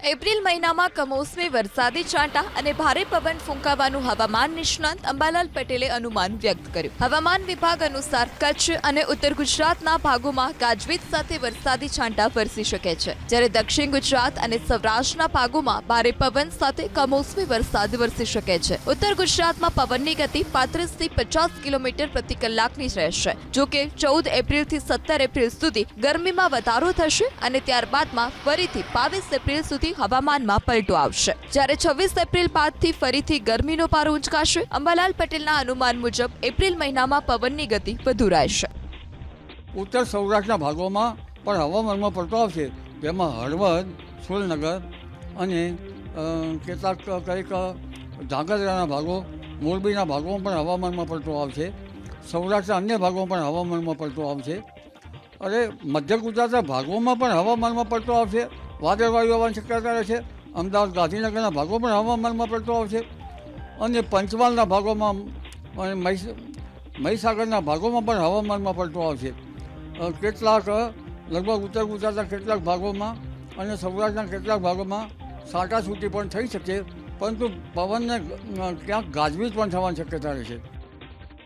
April મહિનામાં કમોસમી વરસાદી છાંટા અને ભારે પવન ફૂંકાવાનું હવામાન નિષ્ણાંત અંબાલાલ પટેલે અનુમાન વ્યક્ત કર્યું. હવામાન વિભાગ અનુસાર કચ્છ અને ઉત્તર ગુજરાતના ભાગોમાં ગાજવીજ સાથે વરસાદી છાંટા વરસી શકે છે, જ્યારે દક્ષિણ ગુજરાત અને સૌરાષ્ટ્રના ભાગોમાં ભારે પવન સાથે કમોસમી વરસાદ વરસી શકે છે. ઉત્તર ગુજરાતમાં પવનની ગતિ 35 થી 50 કિલોમીટર પ્રતિ કલાકની રહેશે. જો કે 14 એપ્રિલથી 17 એપ્રિલ સુધી ગરમીમાં વધારો થશે અને ત્યારબાદમાં ફરીથી 22 એપ્રિલ સુધી હવામાનમાં પલટો આવશે, જ્યારે 26 એપ્રિલ બાદથી ફરીથી ગરમીનો પારો ઊંચકાશે. અંબાલાલ પટેલના અનુમાન મુજબ એપ્રિલ મહિનામાં પવનની ગતિ વધુ રહેશે. ઉત્તર સૌરાષ્ટ્રના ભાગોમાં પણ હવામાનમાં પલટો આવશે, જેમાં હળવદ, સુરેન્દ્રનગર અને કેટલાક કંઈક ધાંગધ્રાના ભાગો, મોરબીના ભાગોમાં પણ હવામાનમાં પલટો આવશે. સૌરાષ્ટ્રના અન્ય ભાગોમાં પણ હવામાનમાં પલટો આવશે. અને મધ્ય ગુજરાતના ભાગોમાં પણ હવામાનમાં પલટો આવશે. વાદળવાયુ આવવાની શક્યતા રહે છે. અમદાવાદ, ગાંધીનગરના ભાગો પણ હવામાનમાં પલટો આવશે. અને પંચમહાલના ભાગોમાં અને મહીસાગરના ભાગોમાં પણ હવામાનમાં પલટો આવશે. કેટલાક લગભગ ઉત્તર ગુજરાતના કેટલાક ભાગોમાં અને સૌરાષ્ટ્રના કેટલાક ભાગોમાં છાંટાછૂટી પણ થઈ શકે, પરંતુ પવનને ક્યાંક ગાજવીજ પણ થવાની શક્યતા રહે છે.